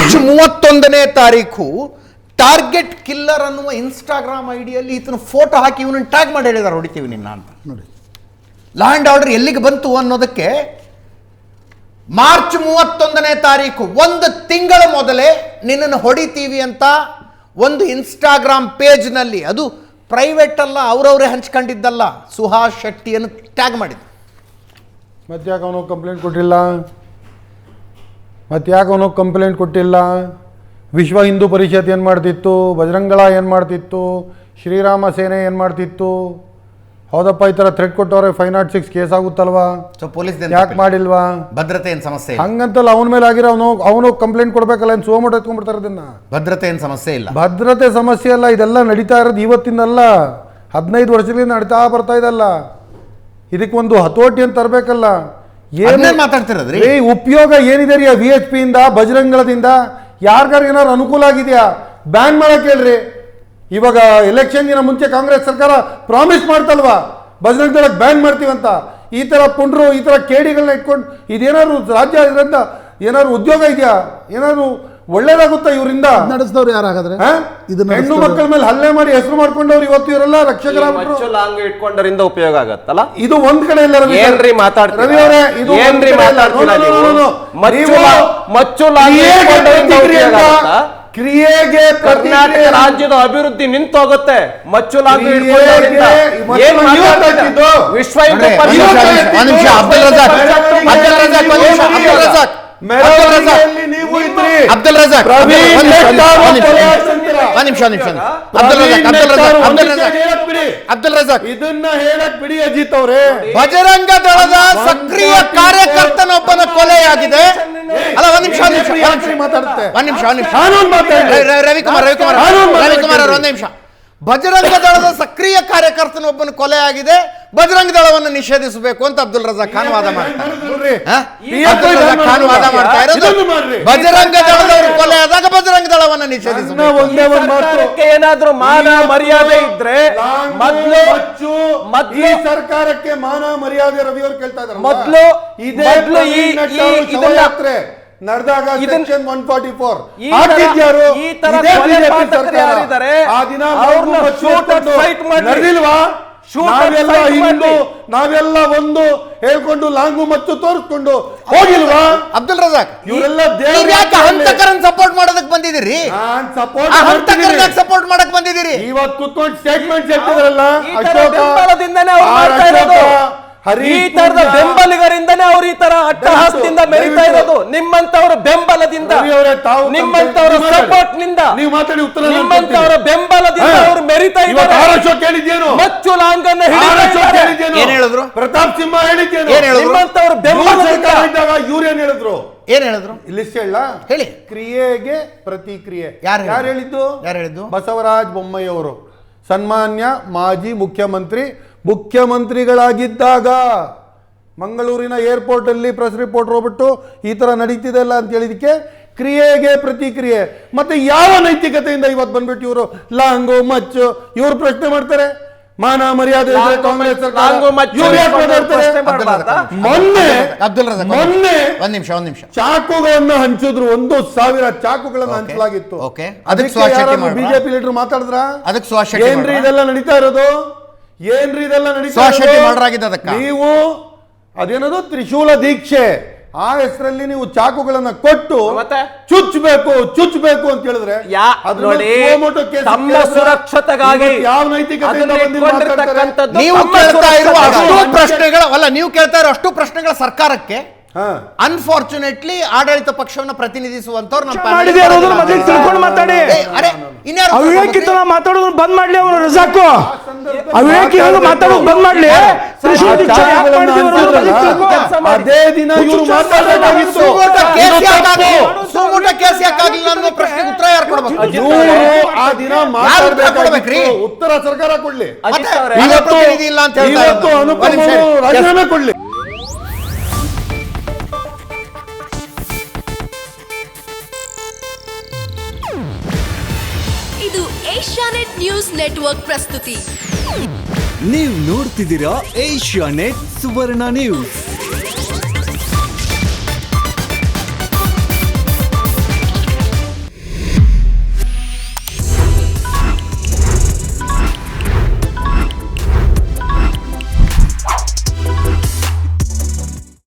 March 31ನೇ ತಾರೀಕು target killer ಅನ್ನುವ Instagram ಐಡಿಯಲ್ಲಿ ಈತನ ಫೋಟೋ ಹಾಕಿ ಇವನನ್ನು ಟ್ಯಾಗ್ ಮಾಡಿ ಹೇಳಿದಾರೆ ಹೊಡಿತೀವಿ ನಿನ್ನ ಅಂತ. ನೋಡಿ, ಲಾ ಆ್ಯಂಡ್ ಆರ್ಡರ್ ಎಲ್ಲಿಗೆ ಬಂತು ಅನ್ನೋದಕ್ಕೆ ಮಾರ್ಚ್ 31ನೇ ತಾರೀಕು, ಒಂದು ತಿಂಗಳ ಮೊದಲೇ ನಿನ್ನನ್ನು ಹೊಡಿತೀವಿ ಅಂತ ಒಂದು ಇನ್ಸ್ಟಾಗ್ರಾಮ್ ಪೇಜ್ನಲ್ಲಿ, ಅದು ಪ್ರೈವೇಟ್ ಅಲ್ಲ, ಅವರವರೇ ಹಂಚ್ಕೊಂಡಿದ್ದಲ್ಲ, ಸುಹಾಸ್ ಶೆಟ್ಟಿಯನ್ನು ಟ್ಯಾಗ್ ಮಾಡಿದ್ರು. ಮತ್ತ್ಯಾಕೆ ಅವನು ಕಂಪ್ಲೇಂಟ್ ಕೊಟ್ಟಿಲ್ಲ? ವಿಶ್ವ ಹಿಂದೂ ಪರಿಷತ್ ಏನು ಮಾಡ್ತಿತ್ತು? ಬಜರಂಗಳ ಏನು ಮಾಡ್ತಿತ್ತು? ಶ್ರೀರಾಮ ಸೇನೆ ಏನು ಮಾಡ್ತಿತ್ತು? ಹೌದಪ್ಪ, ಈ ಥರ ಥ್ರೆಟ್ ಕೊಟ್ಟವ್ರೆ 506 ಕೇಸ್ ಆಗುತ್ತಲ್ವಾ? ಸೊ ಪೊಲೀಸ್ ಯಾಕೆ ಮಾಡಿಲ್ವಾ? ಭದ್ರತೆ ಏನು ಸಮಸ್ಯೆ ಹಂಗಂತಲ್ಲ, ಅವನ ಮೇಲೆ ಆಗಿರೋ ಅವನು ಕಂಪ್ಲೇಂಟ್ ಕೊಡ್ಬೇಕಲ್ಲ, ಏನು ಸೋಮೋಟ ಎತ್ಕೊಂಡ್ಬಿಡ್ತಾರೆ ಅದನ್ನ. ಭದ್ರತೆ ಏನು ಸಮಸ್ಯೆ ಇಲ್ಲ, ಭದ್ರತೆ ಸಮಸ್ಯೆ ಅಲ್ಲ, ಇದೆಲ್ಲ ನಡೀತಾ ಇರೋದು ಇವತ್ತಿಂದಲ್ಲ, 15 ವರ್ಷದಿಂದ ನಡೀತಾ ಬರ್ತಾ ಇದಲ್ಲ. ಇದಕ್ಕೊಂದು ಹತೋಟಿ ಅಂತ ತರಬೇಕಲ್ಲ. ಏನೇ ಮಾತಾಡ್ತಿರೋದ್ರಿ? ಉಪಯೋಗ ಏನಿದೆ ರೀ VHP ಇಂದ, ಬಜರಂಗಳದಿಂದ? ಯಾರಿಗಾರು ಅನುಕೂಲ ಆಗಿದೆಯಾ? ಬ್ಯಾನ್ ಮಾಡಕ್ಕೆ ಹೇಳ್ರಿ. ಇವಾಗ ಎಲೆಕ್ಷನ್ ದಿನ ಮುಂಚೆ ಕಾಂಗ್ರೆಸ್ ಸರ್ಕಾರ ಪ್ರಾಮಿಸ್ ಮಾಡ್ತಲ್ವಾ ಬಜರಂಗ ದಳಕ್ಕೆ ಬ್ಯಾನ್ ಮಾಡ್ತೀವಂತ. ಈ ತರ ಪುಂಡ್ರು, ಈ ತರ ಕೇಡಿಗಳನ್ನ ಇಟ್ಕೊಂಡು ಇದೇನಾದ್ರು ರಾಜ್ಯ ಇದರಿಂದ ಏನಾದ್ರು ಉದ್ಯೋಗ ಇದೆಯಾ? ಏನಾದ್ರು ಒಳ್ಳೇದಾಗುತ್ತಾ ಇವರಿಂದ? ನಡೆಸಿದವ್ರು ಯಾರಾಗಾದ್ರೆ? ಹೆಣ್ಣು ಮಕ್ಕಳ ಮೇಲೆ ಹಲ್ಲೆ ಮಾಡಿ ಹೆಸರು ಮಾಡ್ಕೊಂಡವ್ರು ಇವತ್ತು ಇವರೆಲ್ಲ ರಕ್ಷಕರಾಗ್ಬಿಟ್ರು. ಇಟ್ಕೊಂಡರಿಂದ ಉಪಯೋಗ ಆಗತ್ತಲ್ಲ. ಇದು ಒಂದ್ ಕಡೆ ಇಲ್ಲ ರವಿ ಅವರೇ, ಇದು ಕ್ರಿಯೆಗೆ ಕರ್ನಾಟಕ ರಾಜ್ಯದ ಅಭಿವೃದ್ಧಿ ನಿಂತೋಗುತ್ತೆ. ಮಚ್ಚು ಲಾಂಗ್ ವಿಶ್ವ ಹಿಂದೂ ಅಬ್ದುಲ್ ರಜಾಕ್ ಇದನ್ನ ಹೇಳಕ್ ಬಿಡಿ ಅಜಿತ್ ಅವರೇ. ಬಜರಂಗ ದಳದ ಸಕ್ರಿಯ ಕಾರ್ಯಕರ್ತನೊಬ್ಬನ ಕೊಲೆಯಾಗಿದೆ. ಅಲ್ಲ, ಒಂದ್ ನಿಮಿಷ ರವಿಕುಮಾರ್ ಒಂದ್ ನಿಮಿಷ. ಬಜರಂಗ ದಳದ ಸಕ್ರಿಯ ಕಾರ್ಯಕರ್ತನೊಬ್ಬನ ಕೊಲೆಯಾಗಿದೆ, ಬಜರಂಗ ದಳವನ್ನು ನಿಷೇಧಿಸಬೇಕು ಅಂತ ಅಬ್ದುಲ್ ರಜಾಕ್ ಖಾನ್ ವಾದ ಮಾಡ್ತಾ ಇರೋದು. ಬಜರಂಗ ದಳದವರು ಕೊಲೆ ಆದಾಗ ಬಜರಂಗ ದಳವನ್ನು ನಿಷೇಧಿಸಬೇಕು. ಏನಾದ್ರೂ ಮಾನ ಮರ್ಯಾದೆ ಇದ್ರೆ ಈ ಸರ್ಕಾರಕ್ಕೆ ಮಾನ ಮರ್ಯಾದೆ ರವಿ ಅವರು ಕೇಳ್ತಾ ಇದ್ದಾರೆ. ಮೊದಲು ಯಾತ್ರೆ ನಡೆದಾಗ ಸೆಕ್ಷನ್ 144 ಈ ತರ ಆ ದಿನ ನಡೆದಿಲ್ವಾ? ನಾವೆಲ್ಲ ಒಂದು ಹೇಳ್ಕೊಂಡು ಲಾಂಗು ಮತ್ತು ತೋರಿಸ್ಕೊಂಡು ಹೋಗಿಲ್ವಾ? ಅಬ್ದುಲ್ ರಜಾಕ್, ಇವರೆಲ್ಲ ಹಂತಕರನ್ನ ಸಪೋರ್ಟ್ ಮಾಡೋದಕ್ಕೆ ಬಂದಿದ್ದೀರಿ? ಸಪೋರ್ಟ್ ಮಾಡಕ್ ಬಂದಿದ್ದೀರಿ? ಇವತ್ತು ಕುತ್ಕೊಂಡು ಸ್ಟೇಟ್ಮೆಂಟ್ ಹೇಳ್ತಿದ್ರಲ್ಲ ಅಶೋಕ, ಈ ತರದ ಬೆಂಬಲಿಗರಿಂದನೇ ಅವ್ರು ಈ ತರ ಅಟ್ಟಹಾಸದಿಂದ ಮೆರಿತಾ ಇರೋದು. ನಿಮ್ಮಂತವರ ಬೆಂಬಲದಿಂದ, ನಿಮ್ಮಂತವರ ಸಪೋರ್ಟ್ ನಿಂದ, ನಿಮ್ಮಂತವರ ಬೆಂಬಲದಿಂದ ಅವರು ಮೆರಿತಾ ಇದ್ದಾರೆ. ಮಚ್ಚು ಲಾಂಗನ್ನ ಏನ್ ಹೇಳಿದ್ರು? ಪ್ರತಾಪ್ ಸಿಂಹ ಹೇಳಿದ್ದೇನು? ನಿಮ್ಮಂತವರ ಬೆಂಬಲದಿಂದ ಇವ್ರು ಏನ್ ಹೇಳಿದ್ರು? ಲಿಸ್ಟ್ ಹೇಳಿ. ಕ್ರಿಯೆಗೆ ಪ್ರತಿಕ್ರಿಯೆ ಯಾರು ಹೇಳಿದ್ದು? ಬಸವರಾಜ ಬೊಮ್ಮಾಯಿ ಅವರು, ಸನ್ಮಾನ್ಯ ಮಾಜಿ ಮುಖ್ಯಮಂತ್ರಿಗಳಾಗಿದ್ದಾಗ ಮಂಗಳೂರಿನ ಏರ್ಪೋರ್ಟ್ ಅಲ್ಲಿ ಪ್ರೆಸ್ ರಿಪೋರ್ಟರ್ ಹೋಗ್ಬಿಟ್ಟು ಈ ತರ ನಡೀತಿದೆ ಅಲ್ಲ ಅಂತ ಹೇಳಿದಕ್ಕೆ ಕ್ರಿಯೆಗೆ ಪ್ರತಿಕ್ರಿಯೆ. ಮತ್ತೆ ಯಾವ ನೈತಿಕತೆಯಿಂದ ಇವತ್ತು ಬಂದ್ಬಿಟ್ಟು ಇವರು ಲಾಂಗು ಮಚ್ಚು ಇವರು ಪ್ರಶ್ನೆ ಮಾಡ್ತಾರೆ? ಮಾನ ಮರ್ಯಾದೆ ಕಾಂಗ್ರೆಸ್ ಮೊನ್ನೆ ಚಾಕುಗಳನ್ನು ಹಂಚಿದ್ರು, 1,000 ಚಾಕುಗಳನ್ನು ಹಂಚಲಾಗಿತ್ತು. BJP leader ಮಾತಾಡಿದ್ರ? ಏನ್ರಿ ಇದೆಲ್ಲ ನಡೀತಾ ಇರೋದು? ನೀವು ಅದೇನದು ತ್ರಿಶೂಲ ದೀಕ್ಷೆ, ಆ ಹೆಸರಲ್ಲಿ ನೀವು ಚಾಕುಗಳನ್ನ ಕೊಟ್ಟು ಚುಚ್ಚಬೇಕು ಅಂತ ಹೇಳಿದ್ರೆ ತಮ್ಮ ಸುರಕ್ಷತೆಗಾಗಿ ಯಾವ ನೈತಿಕತೆಯಿಂದ ನೀವು ಕೇಳ್ತಾ ಇರುವ ಅಷ್ಟು ಪ್ರಶ್ನೆಗಳ ಸರ್ಕಾರಕ್ಕೆ ಅನ್ಫಾರ್ಚುನೇಟ್ಲಿ ಆಡಳಿತ ಪಕ್ಷವನ್ನು ಪ್ರತಿನಿಧಿಸುವಂತವ್ರು ಮಾತಾಡೋದು ಬಂದ್ ಮಾಡ್ಲಿ. ಅವರು ರಜಾಕು ಅವಿವೇಕಿ ಮಾತಾಡೋದು ಬಂದ್ ಮಾಡ್ಲಿ. ಅದೇ ದಿನ ಇವರು ಮಾತಾಡಬೇಕಾಗಿತ್ತು. ಪ್ರಶ್ನೆಗೆ ಉತ್ತರ ಯಾರು ಕೊಡ್ಬೇಕು? ಆ ದಿನ ಮಾತಾಡಬೇಕಾಗಿತ್ತು, ಉತ್ತರ ಸರ್ಕಾರ ಕೊಡ್ಲಿ. ಇಲ್ಲ ಅಂತ ರಾಜೀನಾಮೆ ಕೊಡ್ಲಿ. ಇದು ಏಷ್ಯಾನೆಟ್ ನ್ಯೂಸ್ ನೆಟ್ವರ್ಕ್ ಪ್ರಸ್ತುತಿ. ನೀವು ನೋಡ್ತಿದ್ದೀರಾ ಏಷ್ಯಾನೆಟ್ ಸುವರ್ಣ ನ್ಯೂಸ್.